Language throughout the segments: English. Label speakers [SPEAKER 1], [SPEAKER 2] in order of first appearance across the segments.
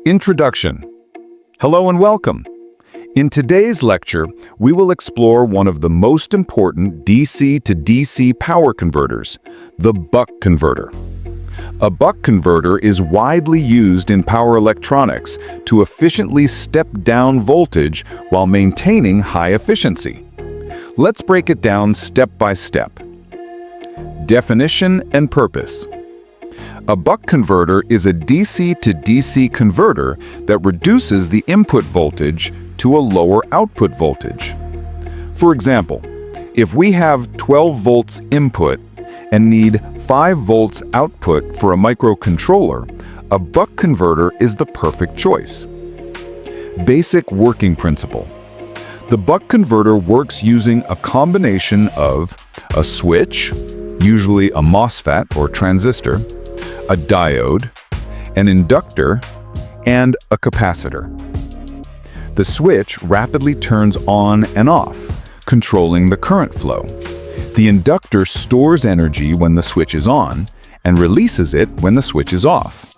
[SPEAKER 1] Introduction. Hello and welcome. In today's lecture, we will explore one of the most important DC to DC power converters, the buck converter. A buck converter is widely used in power electronics to efficiently step down voltage while maintaining high efficiency. Let's break it down step by step. Definition and purpose. A buck converter is a DC to DC converter that reduces the input voltage to a lower output voltage. For example, if we have 12 volts input and need 5 volts output for a microcontroller, a buck converter is the perfect choice. Basic working principle. The buck converter works using a combination of a switch, usually a MOSFET or transistor, a diode, an inductor, and a capacitor. The switch rapidly turns on and off, controlling the current flow. The inductor stores energy when the switch is on and releases it when the switch is off.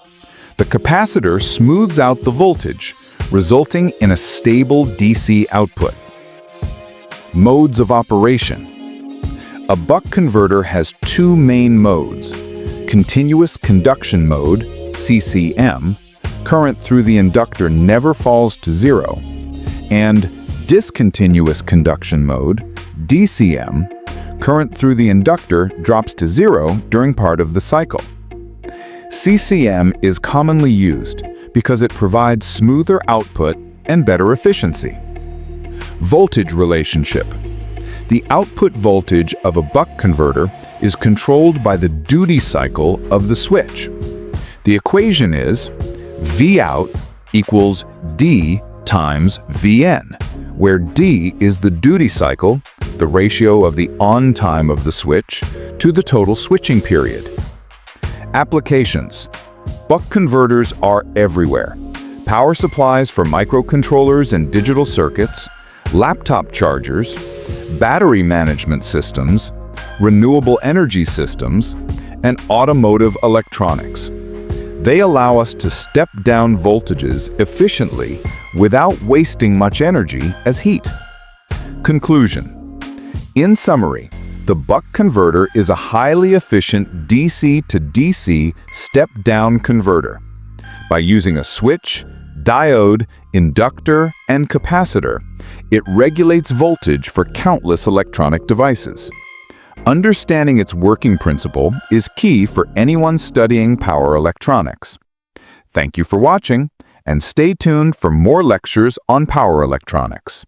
[SPEAKER 1] The capacitor smooths out the voltage, resulting in a stable DC output. Modes of operation. A buck converter has two main modes: continuous conduction mode, CCM, current through the inductor never falls to zero, and discontinuous conduction mode, DCM, current through the inductor drops to zero during part of the cycle. CCM is commonly used because it provides smoother output and better efficiency. Voltage relationship. The output voltage of a buck converter is controlled by the duty cycle of the switch. The equation is Vout equals D times Vn, where D is the duty cycle, the ratio of the on time of the switch, to the total switching period. Applications. Buck converters are everywhere. Power supplies for microcontrollers and digital circuits, laptop chargers, battery management systems, renewable energy systems, and automotive electronics. They allow us to step down voltages efficiently without wasting much energy as heat. Conclusion. In summary, the buck converter is a highly efficient DC to DC step-down converter. By using a switch, diode, inductor, and capacitor, it regulates voltage for countless electronic devices. Understanding its working principle is key for anyone studying power electronics. Thank you for watching, and stay tuned for more lectures on power electronics.